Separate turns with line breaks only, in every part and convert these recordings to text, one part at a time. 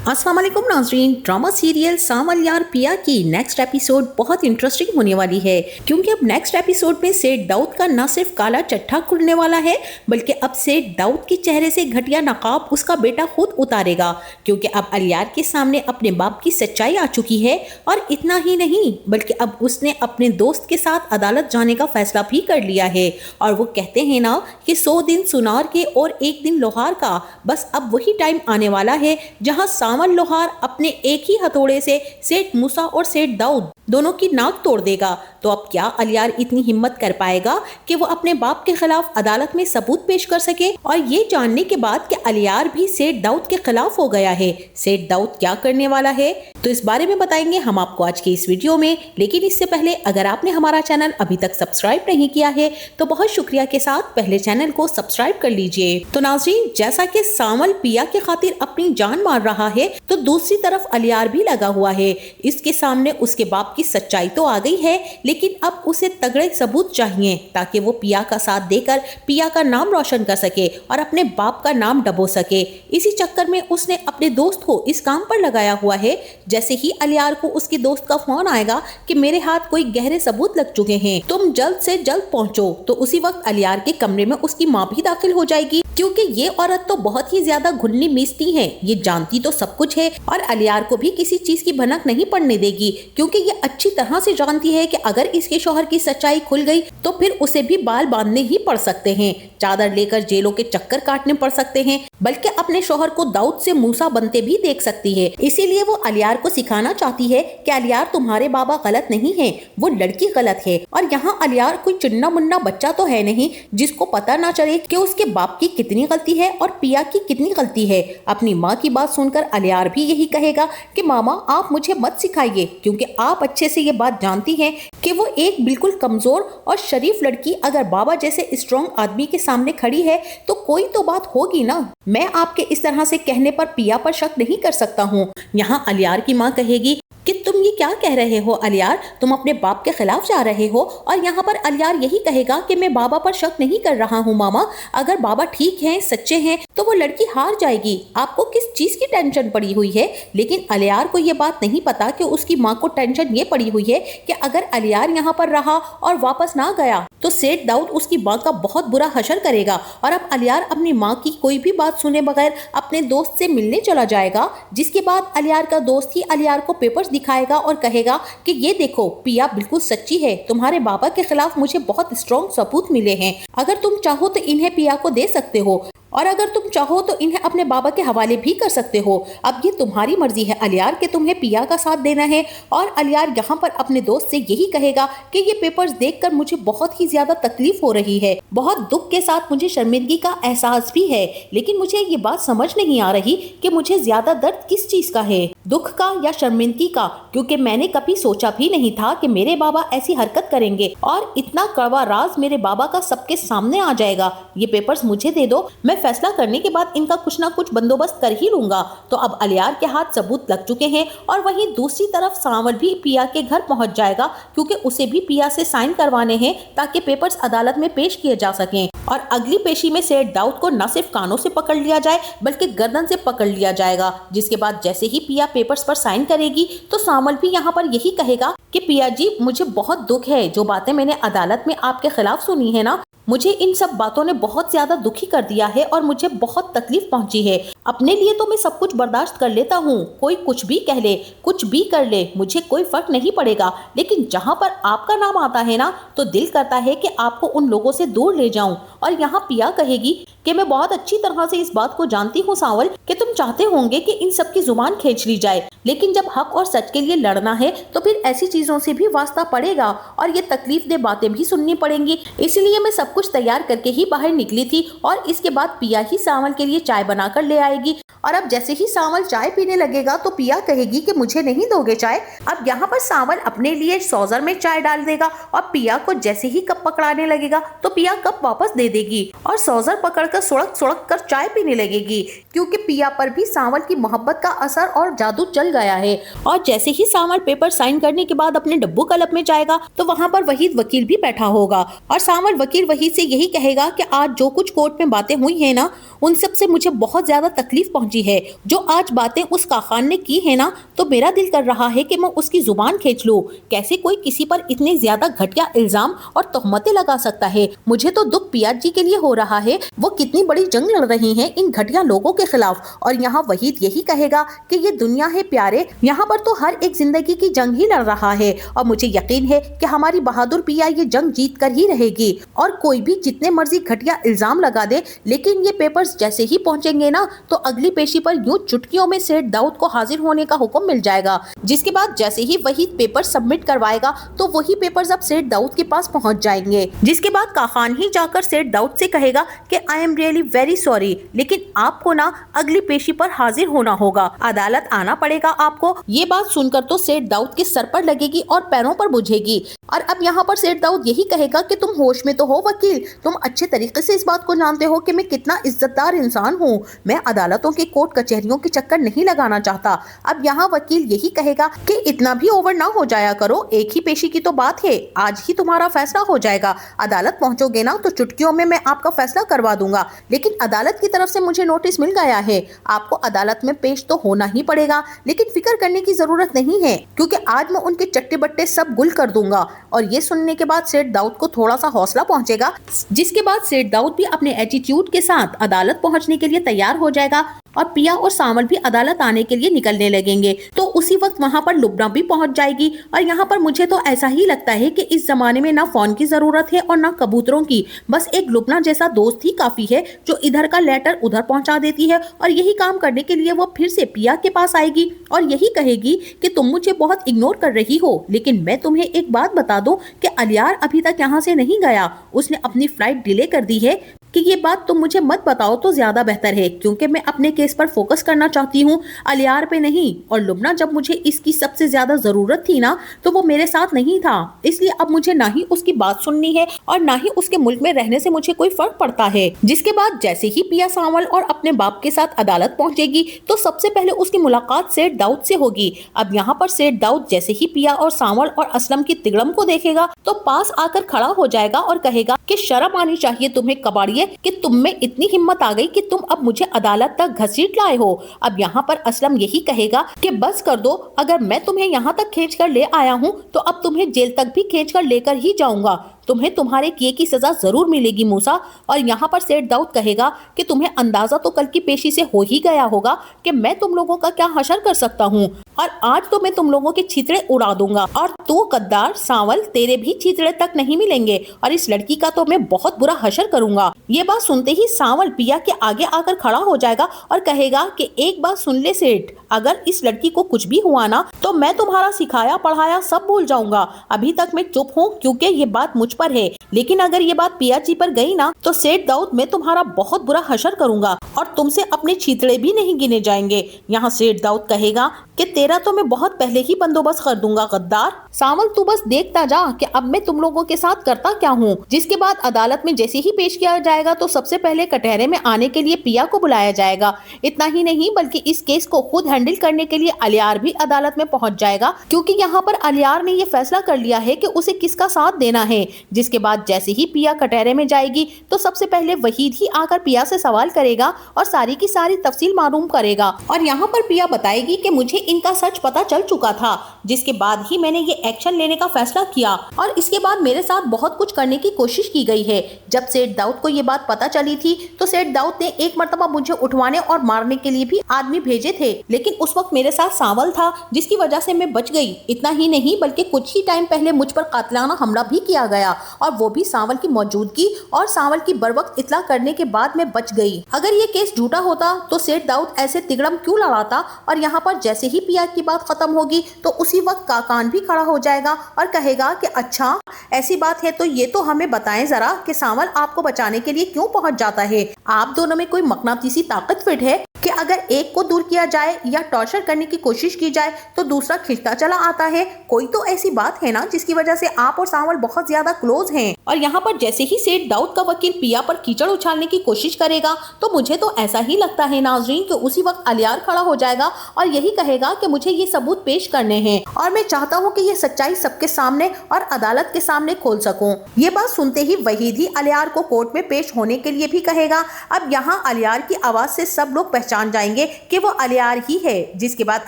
अस्सलाम वालेकुम नाज़रीन। ड्रामा सीरियल सावल यार पिया की नेक्स्ट एपिसोड बहुत इंटरेस्टिंग होने वाली है, क्योंकि अब नेक्स्ट एपिसोड में सेठ दाऊद का न सिर्फ काला चट्टा खुलने वाला है, बल्कि अब सेठ दाऊद के चेहरे से घटिया नकाब उसका बेटा खुद उतारेगा, क्योंकि अब अलियार के सामने अपने बाप की सच्चाई आ चुकी है। और इतना ही नहीं, बल्कि अब उसने अपने दोस्त के साथ अदालत जाने का फैसला भी कर लिया है। और वो कहते हैं ना कि 100 दिन सुनार के और 1 दिन लोहार का, बस अब वही टाइम आने वाला है जहां सावन लोहार अपने एक ही हथौड़े से सेठ मूसा और सेठ दाऊद दोनों की नाक तोड़ देगा। तो अब क्या अलियार इतनी हिम्मत कर पाएगा कि वो अपने बाप के खिलाफ अदालत में सबूत पेश कर सके? और ये जानने के बाद कि अलियार भी सेठ दाऊद के खिलाफ हो गया है, सेठ दाऊद क्या करने वाला है, तो इस बारे में बताएंगे हम आपको आज की इस वीडियो में। लेकिन इससे पहले अगर आपने हमारा चैनल अभी तक सब्सक्राइब नहीं किया है तो बहुत शुक्रिया के साथ पहले चैनल को सब्सक्राइब कर लीजिए। तो नाज़रीन, जैसा कि सावल पिया के खातिर अपनी जान मार रहा है, तो दूसरी तरफ अलियार भी लगा हुआ है। इसके सामने उसके बाप की सच्चाई तो आ गई है, लेकिन अब उसे तगड़े सबूत चाहिए ताकि वो पिया का साथ देकर पिया का नाम रोशन कर सके और अपने बाप का नाम डबो सके। इसी चक्कर में उसने अपने दोस्त को इस काम पर लगाया हुआ है। जैसे ही अलियार को उसके दोस्त का फोन आएगा कि मेरे हाथ कोई गहरे सबूत लग चुके हैं, तुम जल्द से जल्द पहुंचो, तो उसी वक्त अलियार के कमरे में उसकी माँ भी दाखिल हो जाएगी, क्योंकि ये औरत तो बहुत ही ज्यादा घुलनी मिसती है, ये जानती तो सब कुछ है और अलियार को भी किसी चीज की भनक नहीं पड़ने देगी, क्योंकि ये अच्छी तरह से जानती है कि अगर इसके शौहर की सच्चाई खुल गई तो फिर उसे भी बाल बांधने ही पड़ सकते हैं, चादर लेकर जेलों के चक्कर काटने पड़ सकते हैं, बल्कि अपने शौहर को दाऊद से मूसा बनते भी देख सकती है। इसीलिए वो अलियार को सिखाना चाहती है कि अलियार तुम्हारे बाबा गलत नहीं है, वो लड़की गलत है। और यहाँ अलियार कोई चुन्ना मुन्ना बच्चा तो है नहीं जिसको पता ना चले कि उसके बाप की कितनी गलती है और पिया की कितनी गलती है। अपनी माँ की बात सुनकर अलियार भी यही कहेगा कि मामा आप मुझे मत सिखाइए, क्योंकि आप अच्छे से ये बात जानती हैं कि वो एक बिल्कुल कमजोर और शरीफ लड़की अगर बाबा जैसे स्ट्रॉन्ग आदमी के सामने खड़ी है तो कोई तो बात होगी ना। मैं आपके इस तरह से कहने पर पिया पर शक नहीं कर सकता हूँ। यहाँ अलियार की माँ कहेगी कि तुम ये क्या कह रहे हो अलियार, तुम अपने बाप के खिलाफ जा रहे हो। और यहाँ पर अलियार यही कहेगा कि मैं बाबा पर शक नहीं कर रहा हूँ मामा, अगर बाबा ठीक हैं, सच्चे हैं, तो वो लड़की हार जाएगी, आपको किस चीज की टेंशन पड़ी हुई है। लेकिन अलियार को ये बात नहीं पता कि उसकी माँ को टेंशन ये पड़ी हुई है कि अगर अलियार यहाँ पर रहा और वापस ना गया तो सेठ दाऊद उसकी माँ का बहुत बुरा हशर करेगा। और अब अलियार अपनी माँ की कोई भी बात सुने बगैर अपने दोस्त से मिलने चला जाएगा, जिसके बाद अलियार का दोस्त ही अलियार को पेपर्स दिखाएगा और कहेगा कि ये देखो पिया बिल्कुल सच्ची है, तुम्हारे बाबा के खिलाफ मुझे बहुत स्ट्रॉन्ग सबूत मिले हैं, अगर तुम चाहो तो इन्हें पिया को दे सकते हो और अगर तुम चाहो तो इन्हें अपने बाबा के हवाले भी कर सकते हो। अब ये तुम्हारी मर्जी है अलियार कि तुम्हें पिया का साथ देना है। और अलियार यहाँ पर अपने दोस्त से यही कहेगा कि ये पेपर्स देखकर मुझे बहुत ही ज्यादा तकलीफ हो रही है, बहुत दुख के साथ मुझे शर्मिंदगी का एहसास भी है, लेकिन मुझे ये बात समझ नहीं आ रही कि मुझे ज्यादा दर्द किस चीज का है, दुख का या शर्मिंदगी का, क्योंकि मैंने कभी सोचा भी नहीं था कि मेरे बाबा ऐसी हरकत करेंगे और इतना कड़वा राज मेरे बाबा का सबके सामने आ जाएगा। ये पेपर्स मुझे दे दो, मैं फैसला करने के बाद इनका कुछ ना कुछ बंदोबस्त कर ही लूंगा। तो अब अलियार के हाथ सबूत लग चुके हैं। और वहीं दूसरी तरफ सावल भी पिया के घर पहुंच जाएगा, क्योंकि उसे भी पिया से साइन करवाने हैं ताकि पेपर्स अदालत में पेश किए जा सकें। और अगली पेशी में सेठ दाऊद को न सिर्फ कानों से पकड़ लिया जाए बल्कि गर्दन से पकड़ लिया जाएगा, जिसके बाद जैसे ही पिया पेपर्स पर साइन करेगी तो सावल भी यहाँ पर यही कहेगा कि पिया जी मुझे बहुत दुख है, जो बातें मैंने अदालत में आपके खिलाफ सुनी है ना, मुझे इन सब बातों ने बहुत ज्यादा दुखी कर दिया है और मुझे बहुत तकलीफ पहुंची है। अपने लिए तो मैं सब कुछ बर्दाश्त कर लेता हूँ, कोई कुछ भी कह ले, कुछ भी कर ले, मुझे कोई फर्क नहीं पड़ेगा, लेकिन जहाँ पर आपका नाम आता है ना तो दिल करता है कि आपको उन लोगों से दूर ले जाऊं। और यहाँ पिया कहेगी कि मैं बहुत अच्छी तरह से इस बात को जानती हूँ सावल कि तुम चाहते होंगे कि इन सब की जुबान खींच ली जाए, लेकिन जब हक और सच के लिए लड़ना है तो फिर ऐसी चीजों से भी वास्ता पड़ेगा और ये तकलीफ दे बातें भी सुननी पड़ेंगी। इसलिए मैं सब कुछ तैयार करके ही बाहर निकली थी और इसके बाद पिया ही सावल के लिए चाय बनाकर ले आएगी। और अब जैसे ही सावल चाय पीने लगेगा तो पिया कहेगी कि मुझे नहीं दोगे चाय। अब यहाँ पर सावल अपने लिए सौजर में चाय डाल देगा और पिया को जैसे ही कप पकड़ाने लगेगा तो पिया कप वापस दे देगी और सौजर पकड़कर सुड़क सुड़क कर चाय पीने लगेगी, क्योंकि पिया पर भी सावल की मोहब्बत का असर और जादू चल गया है। और जैसे ही सावल पेपर साइन करने के बाद अपने डब्बू क्लब में जाएगा तो वहाँ पर वहीद वकील भी बैठा होगा और सावल वकील वहीद से यही कहेगा कि आज जो कुछ कोर्ट में बातें हुई है ना उन सब से मुझे बहुत ज्यादा तकलीफ पहुंची जी है जो आज बातें उस काखान ने की है ना, तो मेरा दिल कर रहा है कि मैं उसकी जुबान खींच लूं। कैसे कोई किसी पर इतने ज्यादा घटिया इल्जाम और तोहमतें लगा सकता है। मुझे तो दुख पिया जी के लिए हो रहा है। वो कितनी बड़ी जंग लड़ रही हैं इन घटिया लोगों के खिलाफ, और यहाँ वहीद यही कहेगा कि ये दुनिया है प्यारे, यहाँ पर तो हर एक जिंदगी की जंग ही लड़ रहा है। और मुझे यकीन है कि हमारी बहादुर पिया ये जंग जीत कर ही रहेगी। और कोई भी जितने मर्जी घटिया इल्जाम लगा दे, लेकिन ये पेपर्स जैसे ही पहुंचेंगे ना, तो अगली पेशी पर यूं चुटकियों में सेठ दाऊद को हाजिर होने का हुक्म मिल जाएगा। जिसके बाद जैसे ही वहीद पेपर सबमिट करवाएगा, तो वही पेपर्स अब सेठ दाऊद के पास पहुंच जाएंगे। जिसके बाद काखान ही जाकर सेठ दाऊद से कहेगा कि I am really very sorry, लेकिन आपको ना अगली पेशी पर हाजिर होना होगा, अदालत आना पड़ेगा आपको। ये बात सुनकर तो सेठ दाऊद के सर पर लगेगी और पैरों पर बुझेगी। और अब यहाँ पर सेठ दाऊद यही कहेगा कि तुम होश में तो हो वकील, तुम अच्छे तरीके से इस बात को जानते हो कि मैं कितना इज्जतदार इंसान हूँ। मैं अदालतों के कोर्ट कचहरियों के चक्कर नहीं लगाना चाहता। अब यहाँ वकील यही कहेगा कि इतना भी ओवर ना हो जाया करो, एक ही पेशी की तो बात है, आज ही तुम्हारा फैसला हो जाएगा। अदालत पहुंचोगे ना तो चुटकियों में मैं आपका फैसला करवा दूंगा, लेकिन अदालत की तरफ से मुझे नोटिस मिल गया है, आपको अदालत में पेश तो होना ही पड़ेगा। लेकिन फिक्र करने की जरूरत नहीं है, क्योंकि आज मैं उनके चट्टे बट्टे सब गुल कर दूंगा। और ये सुनने के बाद सेठ दाऊद को थोड़ा सा हौसला पहुंचेगा। जिसके बाद सेठ दाऊद भी अपने एटीट्यूड के साथ अदालत पहुंचने के लिए तैयार हो जाएगा और पिया और सावल भी अदालत आने के लिए निकलने लगेंगे। तो उसी वक्त वहां पर लुबना भी पहुंच जाएगी। और यहाँ पर मुझे तो ऐसा ही लगता है कि इस जमाने में ना फोन की जरूरत है और ना कबूतरों की, बस एक लुबना जैसा दोस्त ही काफी है जो इधर का लेटर उधर पहुंचा देती है। और यही काम करने के लिए वो फिर से पिया के पास आएगी और यही कहेगी कि तुम मुझे बहुत इग्नोर कर रही हो, लेकिन मैं तुम्हें एक बात बता दूं कि अलियार अभी तक यहाँ से नहीं गया, उसने अपनी फ्लाइट डिले कर दी है। कि ये बात तुम मुझे मत बताओ तो ज्यादा बेहतर है, क्योंकि मैं अपने केस पर फोकस करना चाहती हूँ, अलियार पे नहीं। और लुबना जब मुझे इसकी सबसे ज्यादा जरूरत थी ना, तो वो मेरे साथ नहीं था, इसलिए अब मुझे ना ही उसकी बात सुननी है और ना ही उसके मुल्क में रहने से मुझे कोई फर्क पड़ता है। जिसके बाद जैसे ही पिया सावल और अपने बाप के साथ अदालत पहुंचेगी, तो सबसे पहले उसकी मुलाकात सेठ दाऊद से होगी। अब यहाँ पर सेठ दाऊद जैसे ही पिया और सावल और असलम की तिगड़म को देखेगा, तो पास आकर खड़ा हो जाएगा और कहेगा कि शर्म आनी चाहिए तुम्हें कबाड़िए, कि तुम में इतनी हिम्मत आ गई कि तुम अब मुझे अदालत तक घसीट लाए हो। अब यहाँ पर असलम यही कहेगा कि बस कर दो, अगर मैं तुम्हें यहाँ तक खींच कर ले आया हूँ तो अब तुम्हें जेल तक भी खींच कर लेकर ही जाऊंगा, तुम्हें तुम्हारे किए की सजा जरूर मिलेगी मूसा। और यहाँ पर सेठ दाऊद कहेगा कि तुम्हें अंदाजा तो कल की पेशी से हो ही गया होगा कि मैं तुम लोगों का क्या हशर कर सकता हूँ, और आज तो मैं तुम लोगों के छीतरे उड़ा दूंगा। और तू गद्दार सावल, तेरे भी छीतरे तक नहीं मिलेंगे, और इस लड़की का तो मैं बहुत बुरा हशर करूंगा। ये बात सुनते ही सावल पिया के आगे आकर खड़ा हो जाएगा और कहेगा कि एक बात सुन ले सेठ, अगर इस लड़की को कुछ भी हुआ ना, तो मैं तुम्हारा सिखाया पढ़ाया सब भूल जाऊंगा। अभी तक मैं चुप हूँ क्योंकि ये बात मुझ पर है, लेकिन अगर ये बात पिया जी पर गई ना, तो सेठ दाऊद मैं तुम्हारा बहुत बुरा हशर करूंगा और तुमसे अपने छीतड़े भी नहीं गिने जाएंगे। यहाँ सेठ दाऊद कहेगा कि तेरा तो मैं बहुत पहले ही बंदोबस्त कर दूंगा गद्दार। सावल तू बस देखता जा कि अब मैं तुम लोगों के साथ करता क्या हूँ। जिसके बाद अदालत में जैसे ही पेश किया जाएगा, तो सबसे पहले कटहरे में आने के लिए पिया को बुलाया जाएगा। इतना ही नहीं बल्कि इस केस को खुद हैंडल करने के लिए अलियार भी अदालत में पहुंच जाएगा, क्योंकि यहाँ पर अलियार ने ये फैसला कर लिया है कि उसे किसका साथ देना है। जिसके बाद जैसे ही पिया कटहरे में जाएगी, तो सबसे पहले वहीद ही आकर पिया से सवाल करेगा और सारी की सारी तफसील मालूम करेगा। और यहाँ पर पिया बताएगी कि मुझे इनका सच पता चल चुका था, जिसके बाद ही मैंने ये एक्शन लेने का फैसला किया, और इसके बाद मेरे साथ बहुत कुछ करने की कोशिश की गई है। जब सेठ दाऊद को ये बात पता चली थी, तो सेठ दाऊद ने एक मर्तबा मुझे उठवाने और मारने के लिए भी आदमी भेजे थे, लेकिन उस वक्त मेरे साथ सावल था, जिसकी वजह से मैं बच गई। इतना ही नहीं बल्कि कुछ ही टाइम पहले मुझ पर कातिलाना हमला भी किया गया, और वो भी सावल की मौजूदगी और सावल की बरवक्त इतला करने के बाद मैं बच गई। अगर ये केस झूठा होता तो सेठ दाऊद ऐसे तिगड़म क्यों लड़ाता। और यहाँ पर जैसे ही पिया की बात खत्म होगी, तो उसी वक्त काकान भी खड़ा हो जाएगा और कहेगा कि अच्छा ऐसी बात है तो ये तो हमें बताएं जरा कि सावल आपको बचाने के लिए क्यों पहुंच जाता है। आप दोनों में कोई मकनातीसी ताकत फिट है कि अगर एक को दूर किया जाए या टॉर्चर करने की कोशिश की जाए तो दूसरा खिंचता चला आता है। कोई तो ऐसी बात है ना जिसकी वजह से आप और सावल बहुत ज्यादा क्लोज हैं। और यहाँ पर जैसे ही सेठ दाऊद का वकील पिया पर कीचड़ उछालने की कोशिश करेगा तो मुझे तो ऐसा ही लगता है नाजरीन कि उसी वक्त अलियार खड़ा हो जाएगा और यही कहेगा कि मुझे ये सबूत पेश करने हैं और मैं चाहता हूँ कि ये सच्चाई सबके सामने और अदालत के सामने खोल सकूं। ये बात सुनते ही वहीद ही अलियार को कोर्ट में पेश होने के लिए भी कहेगा। अब यहाँ अलियार की आवाज से सब लोग पहचान जाएंगे कि वो अलियार ही है, जिसके बाद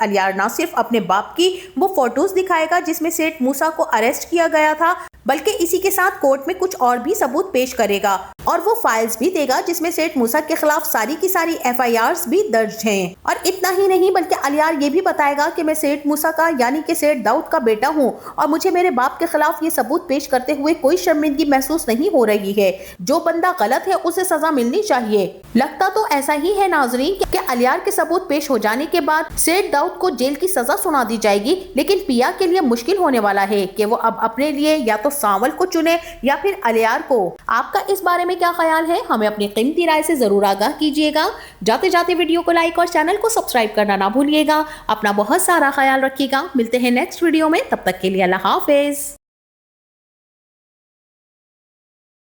अलियार न सिर्फ अपने बाप की वो फोटोज दिखाएगा जिसमें सेठ मूसा को अरेस्ट किया गया था, बल्कि इसी के साथ कोर्ट में कुछ और भी सबूत पेश करेगा और वो फाइल्स भी देगा जिसमें सेठ मूसा के खिलाफ सारी की सारी FIRs भी दर्ज हैं। और इतना ही नहीं बल्कि अलियार ये भी बताएगा कि मैं सेठ मूसा का यानी कि सेठ दाऊद का बेटा हूँ और मुझे मेरे बाप के खिलाफ ये सबूत पेश करते हुए कोई शर्मिंदगी महसूस नहीं हो रही है। जो बंदा गलत है उसे सजा मिलनी चाहिए। लगता तो ऐसा ही है नाजरीन कि अलियार के सबूत पेश हो जाने के बाद सेठ दाऊद को जेल की सजा सुना दी जाएगी, लेकिन पिया के लिए मुश्किल होने वाला है कि वो अब अपने लिए या तो सांवल को चुने या फिर अलियार को। आपका इस बारे में क्या ख्याल है? हमें अपनी कीमती राय से जरूर आगाह कीजिएगा। जाते जाते वीडियो को लाइक और चैनल को सब्सक्राइब करना ना भूलिएगा। अपना बहुत सारा ख्याल रखिएगा। मिलते हैं नेक्स्ट वीडियो में, तब तक के लिए अल्लाह हाफिज।